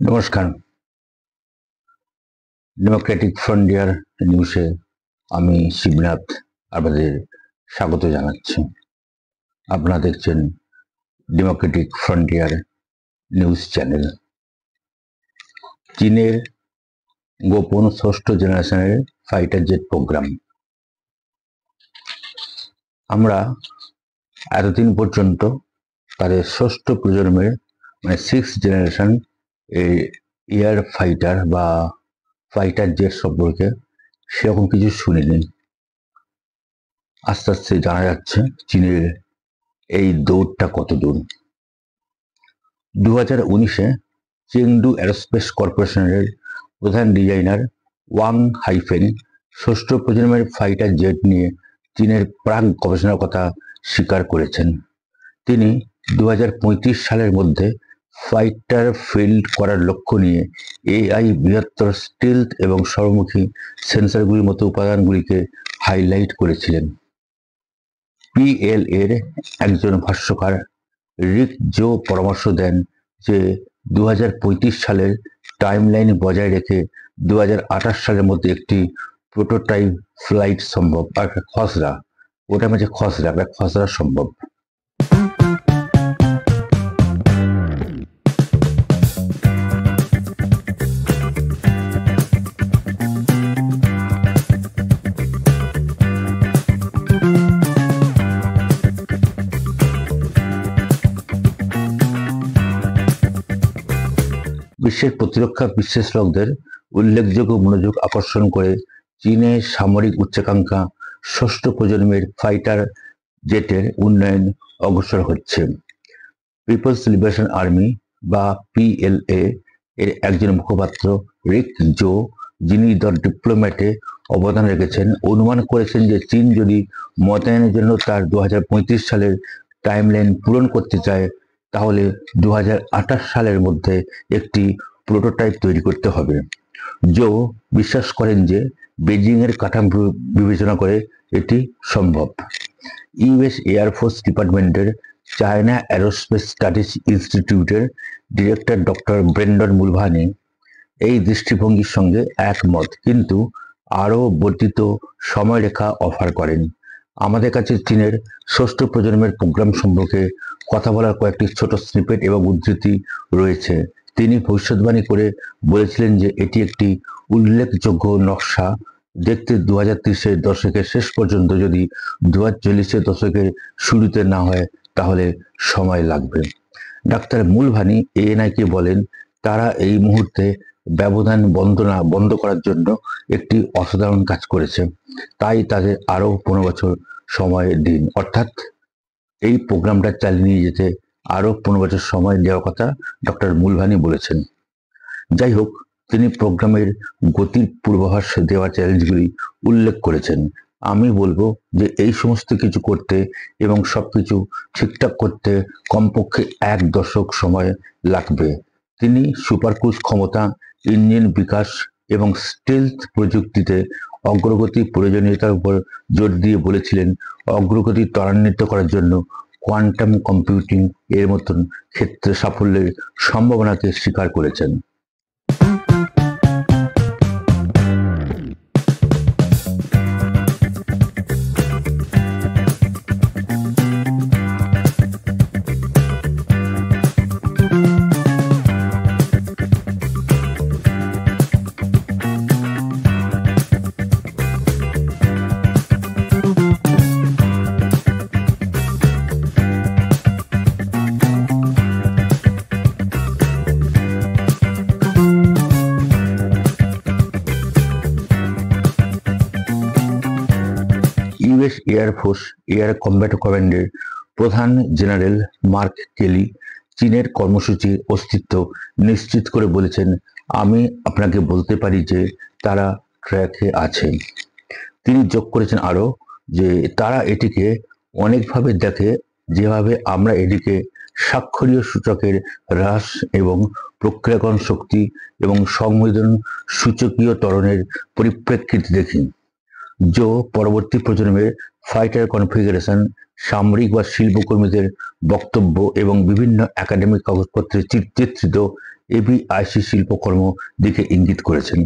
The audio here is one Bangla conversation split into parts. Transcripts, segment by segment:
নমস্কার। ডেমোক্রেটিক ফ্রন্টিয়ার নিউজে আমি শিবনাথ আপনাদের স্বাগত জানাচ্ছি। আপনারা দেখছেন ডেমোক্রেটিক ফ্রন্টিয়ার নিউজ চ্যানেল। চীনের গোপন ষষ্ঠ জেনারেশনের ফাইটার জেট প্রোগ্রাম। আমরা এতদিন পর্যন্ত তাদের ষষ্ঠ প্রজন্মের সিক্স জেনারেশন এয়ার ফাইটার বা ফাইটার জেট সম্পর্কে সেরকম কিছু শুনিনি। আস্তে আস্তে জানা যাচ্ছে চীনের এই দৌড়টা কত দূর। 2019-এ চেংডু এরোস্পেস কর্পোরেশনের প্রধান ডিজাইনার ওয়াং হাইফেন ষষ্ঠ প্রজন্মের ফাইটার জেট নিয়ে চীনের প্রাক গবেষণার কথা স্বীকার করেছেন। তিনি 2035 সালের মধ্যে ফাইটার ফিল্ড করার লক্ষ্য নিয়ে এআই, বৃহত্তর স্টিলথ এবং সর্বমুখী সেন্সরগুলির মতো উপাদানগুলিকে হাইলাইট করেছিলেন। পিএলএর একজন ভাষ্যকার রিক জো পরামর্শ দেন যে 2035 সালের টাইমলাইন বজায় রেখে 2028 সালের মধ্যে একটি প্রোটোটাইপ ফ্লাইট সম্ভব, আর খসড়া সম্ভব। বিশ্বের প্রতিরক্ষা বিশ্লেষকদের উল্লেখযোগ্য মনোযোগ আকর্ষণ করে চীনের সামরিক উচ্চাকাঙ্ক্ষা ষষ্ঠ প্রজন্মের ফাইটার জেটের উন্নয়ন অগ্রসর হচ্ছে। পিপলস লিবারেশন আর্মি বা পিএলএ এর একজন মুখপাত্র রিক জো, যিনি দ্য ডিপ্লোম্যাটে অবদান রেখেছেন, অনুমান করেছেন যে চীন যদি মোতায়েনের জন্য তার 2035 সালের টাইমলাইন পূরণ করতে চায় তাহলে 2028 সালের মধ্যে একটি প্রোটোটাইপ তৈরি করতে হবে। জো বিশ্বাস করেন যে বেজিং এর কাঠামো বিবেচনা করে এটি সম্ভব। ইউএস এয়ারফোর্স ডিপার্টমেন্টের চায়না অ্যারোস্পেস স্টাডিজ ইনস্টিটিউটের ডিরেক্টর ডক্টর ব্রেন্ডন মুলভানি এই দৃষ্টিভঙ্গির সঙ্গে একমত, কিন্তু আরও বর্ধিত সময়রেখা অফার করেন। আমাদের কাছে চীনের ষষ্ঠ প্রজন্মের প্রোগ্রাম সম্পর্কে কথা বলার কয়েকটি ছোট স্নিপেট এবং উদ্ধৃতি রয়েছে। তিনি ভবিষ্যৎবাণী করে বলেছিলেন যে এটি একটি উল্লেখযোগ্য নকশা, দেখতে 2030-এর দশকের শেষ পর্যন্ত, যদি 2040-এর দশকের শুরুতে না হয় তাহলে সময় লাগবে। ডাক্তার মুলভানি এএনআইকে বলেন, তারা এই মুহূর্তে ব্যবধান বন্ধ করার জন্য একটি অসাধারণ কাজ করেছে, তাই তাদের আরও 15 বছর সময় দিন, অর্থাৎ এই প্রোগ্রামটা চালিয়ে নিয়ে যেতে আরও 15 বছর সময় দেওয়ার কথা ডক্টর মুলভানি বলেছেন। যাই হোক, তিনি প্রোগ্রামের গতির পূর্বাভাস দেওয়ার চ্যালেঞ্জগুলি উল্লেখ করেছেন। আমি বলবো যে এই সমস্ত কিছু করতে এবং সবকিছু ঠিকঠাক করতে কমপক্ষে 1 দশক সময় লাগবে। তিনি সুপারক্রুজ ক্ষমতা, ইঞ্জিন বিকাশ এবং স্টিলথ প্রযুক্তিতে অগ্রগতির প্রয়োজনীয়তার উপর জোর দিয়ে বলেছিলেন, অগ্রগতি ত্বরান্বিত করার জন্য কোয়ান্টাম কম্পিউটিং এর মতন ক্ষেত্রে সাফল্যের সম্ভাবনাকে স্বীকার করেছেন। ইউএস এয়ারফোর্স এয়ার কম্ব্যাট কমান্ডের প্রধান জেনারেল মার্ক কেলি চীনের কর্মসূচির অস্তিত্ব নিশ্চিত করে বলেছেন, আমি আপনাকে বলতে পারি যে তারা ট্র্যাকে আছে। তিনি যোগ করেছেন আরও যে তারা এটিকে অনেকভাবে দেখে, যেভাবে আমরা এটিকে স্বাক্ষরীয় সূচকের হ্রাস এবং প্রক্রিয়াকরণ শক্তি এবং সংবেদন সূচকীয় ত্বরণের পরিপ্রেক্ষিতে দেখি। জো পরবর্তী প্রজন্মের ফাইটার কনফিগারেশন, সামরিক বা শিল্পকর্মীদের বক্তব্য এবং বিভিন্ন একাডেমিক কাগজপত্রে চিত্রিত এভিআইসি শিল্পকর্ম দিকে ইঙ্গিত করেছেন।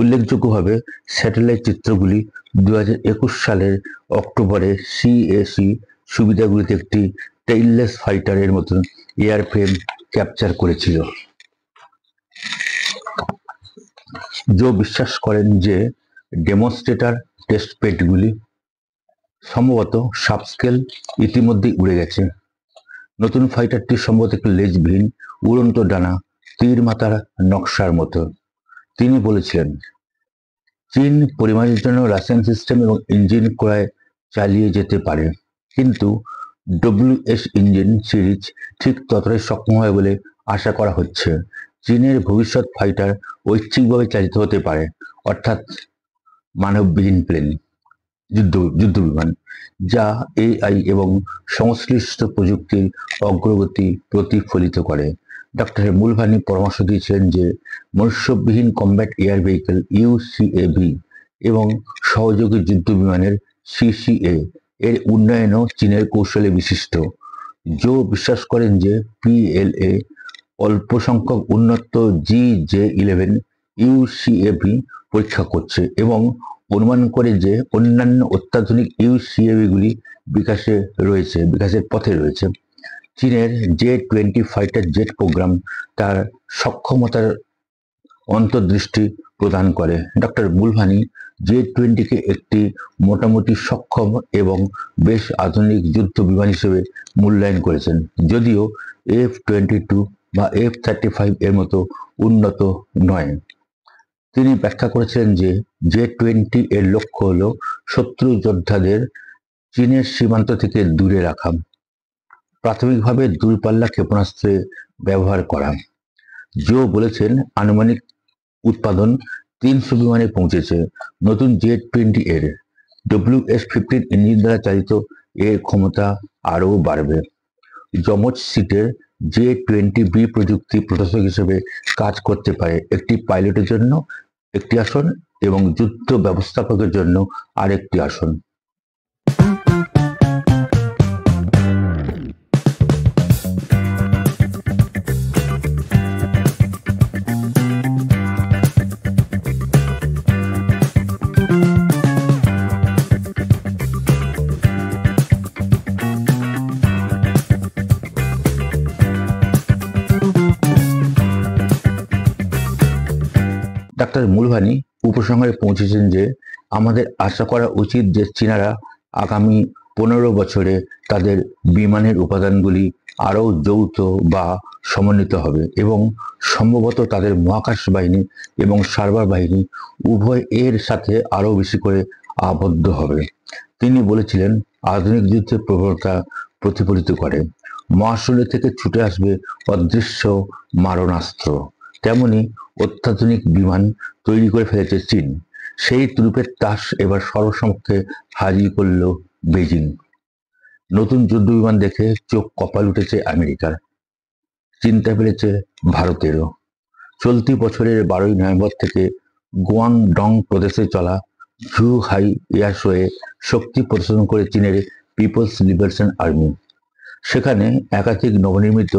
উল্লেখযোগ্যভাবে স্যাটেলাইট চিত্রগুলি 2021 সালের অক্টোবরে সিএসি সুবিধাগুলিতে একটি টেইললেস ফাইটারের মতন এয়ারফ্রেম ক্যাপচার করেছিল। জো বিশ্বাস করেন যে ডেমনস্ট্রেটর টেস্ট পেডগুলি সম্ভবত সাবস্কেল ইতিমধ্যেই উড়ে গেছে। নতুন ফাইটারটি সম্ভবত একটি লেজবিহীন উড়ন্ত ডানা তীর মাথার নকশার মতো। তিনি বলেছিলেন, চীন পরিমাণের জন্য রাশিয়ান সিস্টেম এবং ইঞ্জিন ক্রয় চালিয়ে যেতে পারে, কিন্তু ডব্লিউএস ইঞ্জিন সিরিজ ঠিক ততটাই সক্ষম হবে বলে আশা করা হচ্ছে। চীনের ভবিষ্যৎ ফাইটার ঐচ্ছিকভাবে চালিত হতে পারে, অর্থাৎ মানববিহীন প্লেন যুদ্ধবিমান, যা এআই এবং সংশ্লিষ্ট প্রযুক্তির অগ্রগতি প্রতিফলিত করে। ডক্টর মুলভানি পরামর্শ দিয়েছিলেন যে মনুষ্যবিহীন কম্ব্যাট এয়ার ভেহিকল ইউসিএভি এবং সহযোগী যুদ্ধবিমানের সিসিএ এর উন্নয়নও চীনের কৌশলে বিশিষ্ট। জো বিশ্বাস করেন যে পিএলএ অল্প সংখ্যক উন্নত GJ-11 ইউসিএভি পরীক্ষা করছে এবং অনুমান করে যে অন্যান্য অত্যাধুনিক ইউসিএভিগুলি বিকাশের পথে রয়েছে। চীনের J-20 ফাইটার জেট প্রোগ্রাম তার সক্ষমতার অন্তর্দৃষ্টি প্রদান করে। ডক্টর মুলভানি J-20কে একটি মোটামুটি সক্ষম এবং বেশ আধুনিক যুদ্ধ বিমান হিসেবে মূল্যায়ন করেছেন, যদিও F-22 বা F-35 এর মতো উন্নত নয়। তিনি ব্যাখ্যা করেছিলেন যে J-20 এর লক্ষ্য হল শত্রু যোদ্ধাদের চীনের সীমান্ত থেকে দূরে রাখা, প্রাথমিকভাবে দূরপাল্লা ক্ষেপণাস্ত্রে ব্যবহার করা। জো বলেছেন, আনুমানিক উৎপাদন 300 বিমানে পৌঁছেছে। নতুন J-20 এর WS-15 ইঞ্জিন দ্বারা চালিত এর ক্ষমতা আরও বাড়বে। যমজ সিটের J-20B প্রযুক্তি প্রশাসক হিসেবে কাজ করতে পারে, একটি পাইলটের জন্য একটি আসন এবং যুদ্ধ ব্যবস্থাপকের জন্য আরেকটি আসন। ডাক্তার মুলভানি উপসংহারে পৌঁছেছেন যে আমাদের আশা করা উচিত যে চীনারা আগামী 15 বছরে তাদের বিমানের উপাদানগুলি আরও যৌথ বা সমন্বিত হবে এবং সম্ভবত তাদের মহাকাশ বাহিনী এবং সার্ভার বাহিনী উভয় এর সাথে আরও বেশি করে আবদ্ধ হবে। তিনি বলেছিলেন, আধুনিক যুদ্ধের প্রবণতা প্রতিফলিত করে মহাশূন্য থেকে ছুটে আসবে অদৃশ্য মারণাস্ত্র, তেমনি অত্যাধুনিক বিমান তৈরি করে ফেলেছে চীন। সেই তুরুপের তাস এবার সর্বসমক্ষে হাজির করল বেজিং। নতুন যুদ্ধ বিমান দেখে চোখ কপাল উঠেছে আমেরিকার, চিন্তা ফেলেছে ভারতেরও। চলতি বছরের 12 নভেম্বর থেকে গুয়াংডং প্রদেশে চলা জুহাই এয়ার শোয়ে শক্তি প্রদর্শন করে চীনের পিপলস লিবারেশন আর্মি। সেখানে একাধিক নবনির্মিত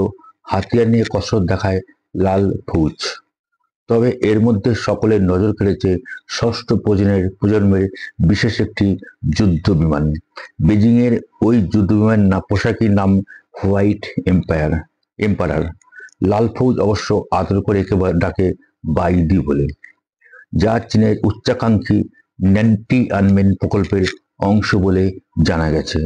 হাতিয়ার নিয়ে কসরত দেখায় লাল ফৌজ। তবে এর মধ্যে সকলের নজর কেড়েছে ষষ্ঠ প্রজন্মের বিশেষ একটি যুদ্ধ বিমান। বেজিং এর ওই যুদ্ধ বিমানের পোশাকি নাম হোয়াইট এম্পারার। লাল ফৌজ অবশ্য আদর করে একে ডাকে বাইডি বলে, যা চীনের উচ্চাকাঙ্ক্ষী ন্যান্টিয়ানমেন প্রকল্পের অংশ বলে জানা গেছে।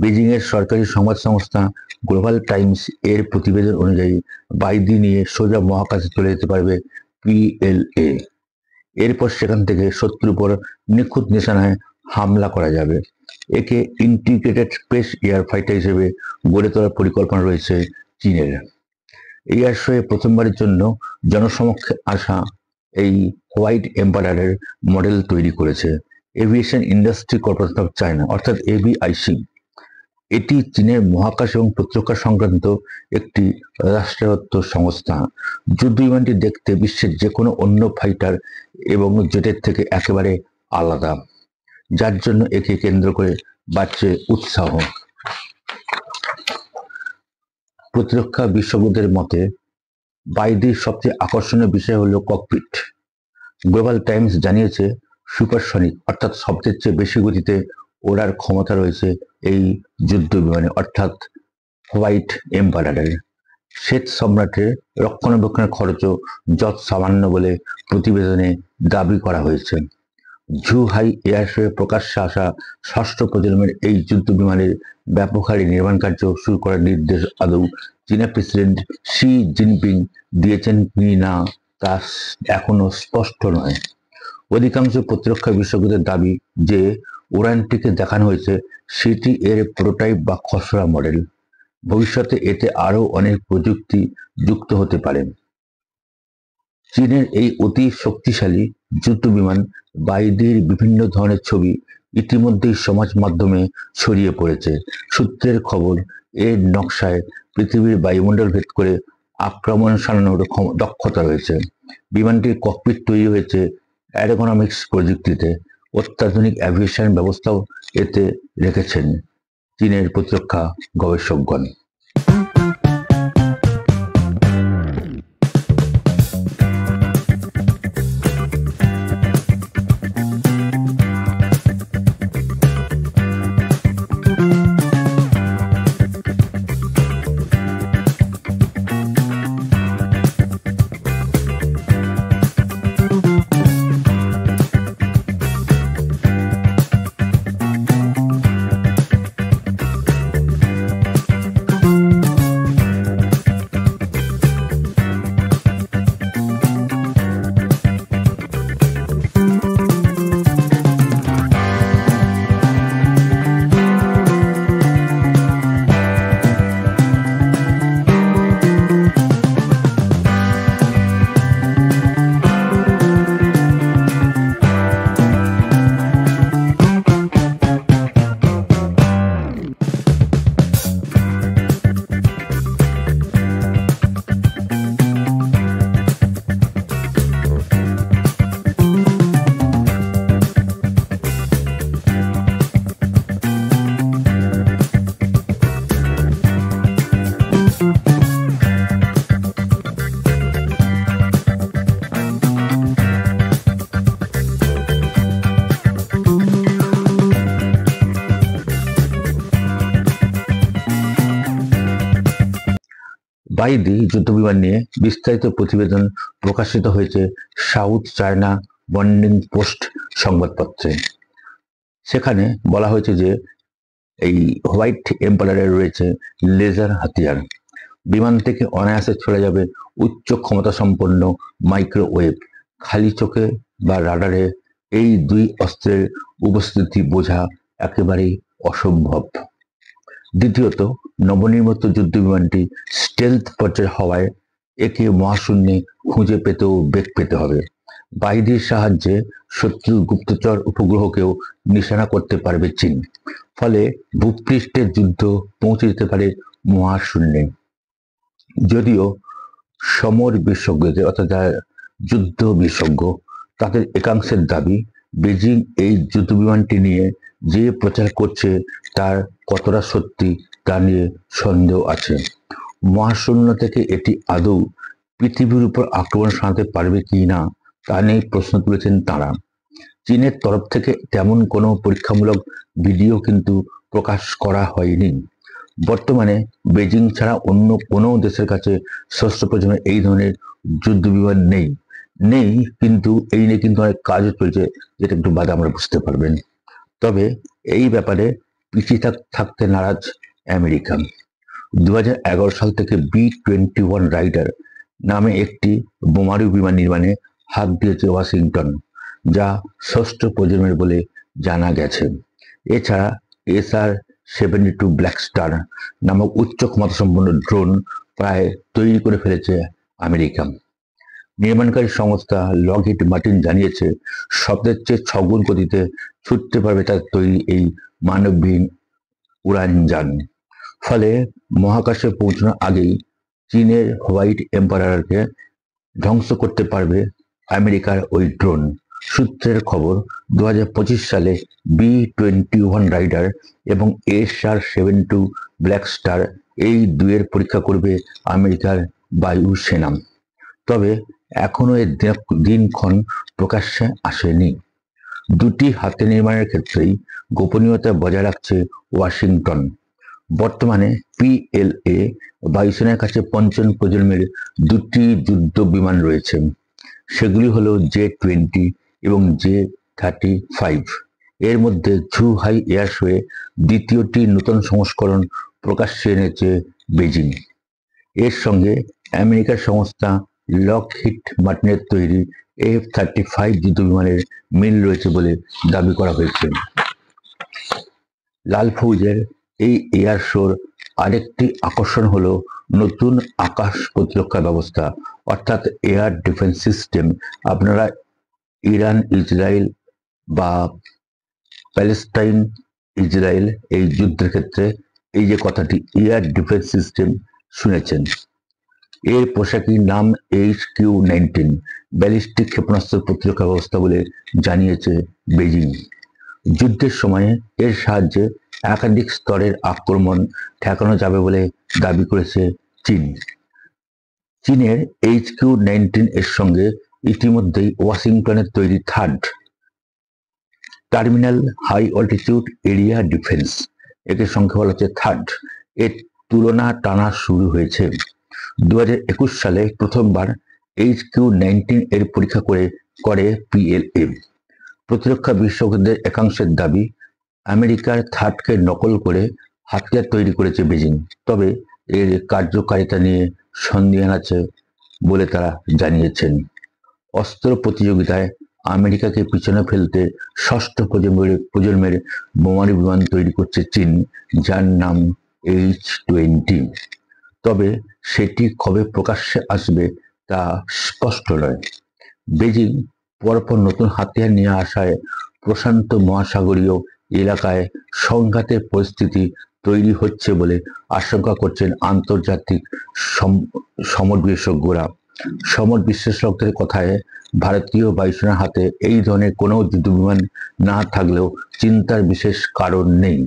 বেজিং এর সরকারি সংবাদ সংস্থা গ্লোবাল টাইমস এর প্রতিবেদন অনুযায়ী বাইডি নিয়ে সোজা মহাকাশে চলে যেতে পারবে পিএলএ। এরপর সেখান থেকে শত্রুর উপর নিখুঁত নিশানায় হামলা করা যাবে। একে ইন্টিগ্রেটেড স্পেস এয়ার ফাইটার হিসেবে গড়ে তোলার পরিকল্পনা রয়েছে চীনের। এয়ার শোয়ে প্রথমবারের জন্য জনসমক্ষে আসা এই হোয়াইট এম্পারারের মডেল তৈরি করেছে aviation industry corporation of China, অর্থাৎ এভিআইসি। এটি চীনের মহাকাশ এবং প্রতিরক্ষা সংক্রান্ত একটি রাষ্ট্রায়ত্ত সংস্থা। যুদ্ধ বিমানটি দেখতে বিশ্বের যে কোনো অন্য ফাইটার এবং জেটের থেকে একেবারে আলাদা, যার জন্য একে কেন্দ্র করে বাড়ছে উৎসাহ। প্রতিরক্ষা বিশেষজ্ঞদের মতে বাইদির সবচেয়ে আকর্ষণীয় বিষয় হলো ককপিট। গ্লোবাল টাইমস জানিয়েছে সুপারসনিক অর্থাৎ শব্দের চেয়ে বেশি গতিতে ওড়ার ক্ষমতা রয়েছে এই যুদ্ধ বিমানে অর্থাৎ হোয়াইট এম্পায়ারের। শ্বেত সম্রাটের রক্ষণাবেক্ষণের খরচও যৎ সামান্য বলে প্রতিবেদনে দাবি করা হয়েছে। জুহাই এয়ারশোয়ে প্রকাশ্যে আসা ষষ্ঠ প্রজন্মের এই যুদ্ধ বিমানের ব্যাপক হারে নির্মাণ কার্য শুরু করার নির্দেশ আদৌ চীনা প্রেসিডেন্ট শি জিনপিং দিয়েছেন কি না তা এখনো স্পষ্ট নয়। অধিকাংশ প্রতিরক্ষা বিশেষজ্ঞদের দাবি যে উড়ানটিকে দেখানো হয়েছে সেটি এর প্রোটোটাইপ বা খসড়া মডেল। ভবিষ্যতে এতে আরও অনেক প্রযুক্তি যুক্ত হতে পারে। চীনের এই অতি শক্তিশালী যুদ্ধ বিমান বাইদির বিভিন্ন ধরনের ছবি ইতিমধ্যেই সমাজ মাধ্যমে ছড়িয়ে পড়েছে। সূত্রের খবর, এর নকশায় পৃথিবীর বায়ুমণ্ডল ভেদ করে আক্রমণ সানানোর দক্ষতা রয়েছে। বিমানটির ককপিট তৈরি হয়েছে অ্যারোগনমিক্স প্রযুক্তিতে। অত্যাধুনিক অ্যাভিয়েশন ব্যবস্থাও এতে রেখেছেন চীনের প্রতিরক্ষা গবেষকগণ। বাইদি যুদ্ধবিমান নিয়ে বিস্তারিত প্রতিবেদন প্রকাশিত হয়েছে সাউথ চায়না মর্নিং পোস্ট সংবাদপত্রে। সেখানে বলা হয়েছে যে এই হোয়াইট এম্পায়ারে রয়েছে লেজার হাতিয়ার। বিমান থেকে অনায়াসে চলে যাবে উচ্চ ক্ষমতা সম্পন্ন মাইক্রোওয়েভ। খালি চোখে বা রাডারে এই দুই অস্ত্রের উপস্থিতি বোঝা একেবারেই অসম্ভব। দ্বিতীয়ত, নবনির্মিত যুদ্ধ বিমানটি স্টেলথ পর্যায়ে হওয়ায় একে মহাশূন্যে খুঁজে পেতেও বেগ পেতে হবে। বাইদির সাহায্যে শত্রু গুপ্তচর উপগ্রহকেও নিশানা করতে পারবে চীন। ফলে ভূপৃষ্ঠের যুদ্ধ পৌঁছে যেতে পারে মহাশূন্যে। যদিও সমর বিশেষজ্ঞদের অর্থাৎ যারা যুদ্ধ বিশেষজ্ঞ তাদের একাংশের দাবি বেজিং এই যুদ্ধ বিমানটি নিয়ে যে প্রচার করছে তার কতটা সত্যি তা নিয়ে সন্দেহ আছে। মহাশূন্য থেকে এটি আদৌ পৃথিবীর উপর আক্রমণ শানাতে পারবে কি না তা নিয়ে প্রশ্ন তুলেছেন তারা। চীনের তরফ থেকে তেমন কোনো পরীক্ষামূলক ভিডিও কিন্তু প্রকাশ করা হয়নি। বর্তমানে বেজিং ছাড়া অন্য কোনো দেশের কাছে ষষ্ঠ প্রজন্মের এই ধরনের যুদ্ধ বিমান নেই কিন্তু এই নিয়ে কিন্তু অনেক কাজও চলছে, যেটা একটু বাদে আমরা বুঝতে পারবেন। তবে এই ব্যাপারে পিছিয়ে থাকতে নারাজ আমেরিকা। 2011 সাল থেকে B-21 রাইডার নামে একটি বোমারু বিমান নির্মাণে হাত দিয়েছে ওয়াশিংটন, যা ষষ্ঠ প্রজন্মের বলে জানা গেছে। এছাড়া SR-72 ব্ল্যাক স্টার নামক উচ্চ ক্ষমতা সম্পন্ন ড্রোন প্রায় তৈরি করে ফেলেছে আমেরিকা। নির্মাণকারী সংস্থা লকহিড মার্টিন জানিয়েছে শব্দের চেয়ে 6 গুণ গতিতে ছুটতে পারবে তার তৈরি এই মানববিহীন উড়ানযান। ফলে মহাকাশে পৌঁছানোর আগেই চীনের হোয়াইট এম্পায়ারকে ধ্বংস করতে পারবে আমেরিকার ওই ড্রোন। সূত্রের খবর, 2025 সালে B-21 রাইডার এবং SR-72 ব্ল্যাক স্টার এই দুয়ের পরীক্ষা করবে আমেরিকার বায়ুসেনা। তবে এখনো এর দিনক্ষণ প্রকাশ্যে আসেনি। দুটি হাতে নির্মাণের ক্ষেত্রেই গোপনীয়তা বজায় রাখছে ওয়াশিংটন। বর্তমানে PLA বায়ুসেনার কাছে পঞ্চম প্রজন্মের দুটি যুদ্ধ বিমান রয়েছে। সেগুলি হলো J-20 এবং J-35। এর মধ্যে ঝুহাই এয়ার শোয়ে দ্বিতীয়টি নতুন সংস্করণ প্রকাশ্যে এনেছে বেজিং। এর সঙ্গে আমেরিকার সংস্থা লকহিড মার্টিনের তৈরি F-35 যুদ্ধবিমানের মিল রয়েছে বলে দাবি করা হয়েছে। লাল ফৌজের এই এয়ার শোর আরেকটি আকর্ষণ হলো নতুন আকাশ প্রতিরক্ষা ব্যবস্থা, অর্থাৎ এয়ার ডিফেন্স সিস্টেম। আপনারা ইরান ইসরায়েল বা প্যালেস্টাইন ইসরায়েল এই যুদ্ধের ক্ষেত্রে এই যে কথাটি এয়ার ডিফেন্স সিস্টেম শুনেছেন। এর পোশাকি নাম HQ-19 ব্যালিস্টিক ক্ষেপণাস্ত্র প্রতিরক্ষা ব্যবস্থা বলে জানিয়েছে বেজিং। যুদ্ধের সময়ে এর সাহায্যে একাধিক স্তরের আক্রমণ ঠেকানো যাবে বলে দাবি করেছে চীন। চীনের HQ-19 এর সঙ্গে ইতিমধ্যেই ওয়াশিংটনের তৈরি third terminal high altitude area defence, একে সংখ্যা বলা হচ্ছে থার্ড, এর তুলনা টানা শুরু হয়েছে। 2021 সালে প্রথমবার HQ-19 এর পরীক্ষা করে PLA। প্রতিরক্ষা বিশেষজ্ঞদের একাংশের দাবি, আমেরিকার থার্ডকে নকল করে হাতিয়ার তৈরি করেছে বেজিং। তবে এর কার্যকারিতা নিয়ে সন্দেহ আছে বলে তারা জানিয়েছেন। অস্ত্র প্রতিযোগিতায় আমেরিকাকে পিছনে ফেলতে ষষ্ঠ প্রজন্মের বোমারু বিমান তৈরি করছে চীন, যার নাম H-20। তবে সেটি কবে প্রকাশ্যে আসবে তা স্পষ্ট নয়। বেজিং পরপর নতুন হাতিয়ার নিয়ে আসায় প্রশান্ত মহাসাগরীয় এলাকায় সংঘাতের পরিস্থিতি তৈরি হচ্ছে বলে আশঙ্কা করছেন আন্তর্জাতিক সমর বিশেষজ্ঞরা। সমর বিশ্লেষকদের কথায় ভারতীয় বায়ুসেনার হাতে এই ধরনের কোনো যুদ্ধবিমান না থাকলেও চিন্তার বিশেষ কারণ নেই।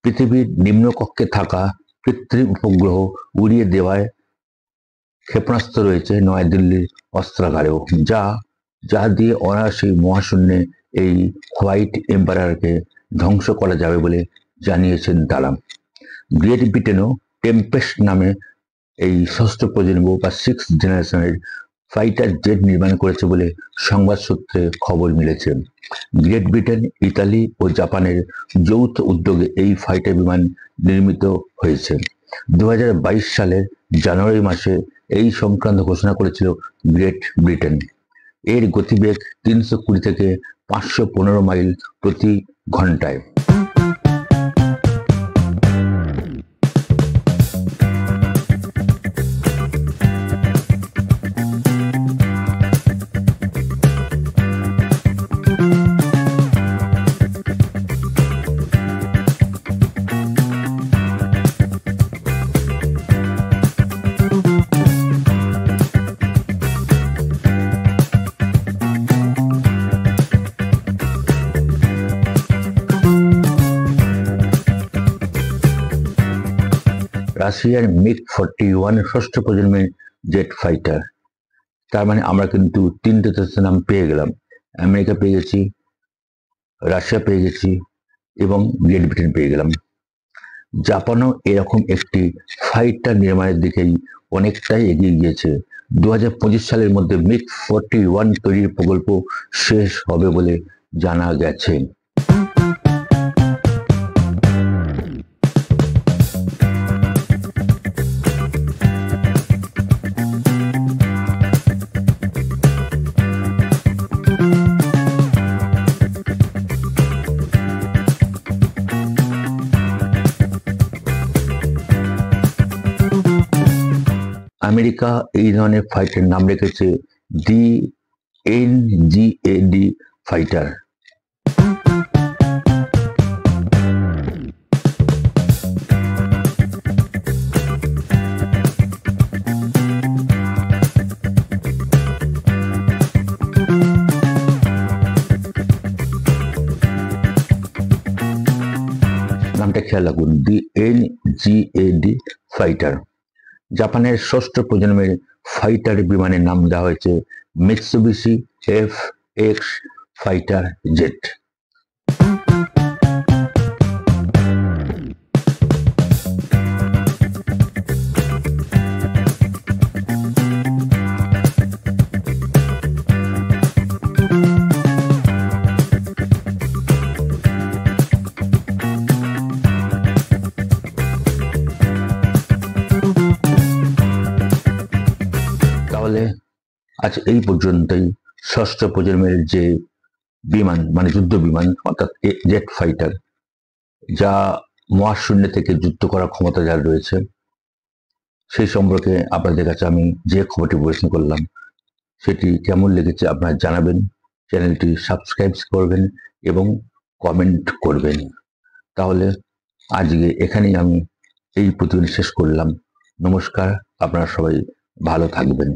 পৃথিবীর নিম্নকক্ষে থাকা কৃত্রিম উপগ্রহ উড়িয়ে দেওয়ায় ক্ষেপণাস্ত্র রয়েছে নয়াদিল্লির অস্ত্রাগারেও, যা দিয়ে অনায়াসেই মহাশূন্যে এই হোয়াইট এম্পায়ারকে ধ্বংস করা যাবে বলে জানিয়েছেন তারা। গ্রেট ব্রিটেনও টেম্পেস্ট নামে এই ষষ্ঠ প্রজন্ম বা 6th জেনারেশনের ফাইটার জেট নির্মাণ করেছে বলে সংবাদ সূত্রে খবর মিলেছে। গ্রেট ব্রিটেন, ইতালি ও জাপানের যৌথ উদ্যোগে এই ফাইটার বিমান নির্মিত হয়েছে। 2022 সালের জানুয়ারি মাসে এই সংক্রান্ত ঘোষণা করেছিল গ্রেট ব্রিটেন। এর গতিবেগ 320 থেকে 515 মাইল প্রতি ঘন্টায়। রাশিয়ার MiG-41 ষষ্ঠ প্রজন্মের জেট ফাইটার। তার মানে আমরা কিন্তু তিনটে দেশের নাম পেয়ে গেলাম। আমেরিকা পেয়ে গেছি, রাশিয়া পেয়ে গেছি এবং গ্রেট ব্রিটেন পেয়ে গেলাম। জাপানও এরকম একটি ফাইটার নির্মাণের দিকেই অনেকটাই এগিয়ে গিয়েছে। 2025 সালের মধ্যে MiG-41 তৈরির প্রকল্প শেষ হবে বলে জানা গেছে। আমেরিকা এই ধরনের ফাইটার নাম রেখেছে দি NGAD ফাইটার। নামটা খেয়াল রাখুন, দি NGAD ফাইটার। জাপানের ষষ্ঠ প্রজন্মের ফাইটার বিমানের নাম দেওয়া হয়েছে মিৎসুবিশি এফএক্স ফাইটার জেট। তাহলে আজ এই পর্যন্তই ষষ্ঠ প্রজন্মের যে বিমান মানে যুদ্ধ বিমান অর্থাৎ জেট ফাইটার, যা মহাশূন্য থেকে যুদ্ধ করার ক্ষমতা যার রয়েছে, সেই সম্পর্কে আপনাদের কাছে আমি যে খবরটি পরিবেশন করলাম সেটি কেমন লেগেছে আপনারা জানাবেন। চ্যানেলটি সাবস্ক্রাইব করবেন এবং কমেন্ট করবেন। তাহলে আজকে এখানেই আমি এই প্রতিবেদন শেষ করলাম। নমস্কার, আপনারা সবাই ভালো থাকবেন।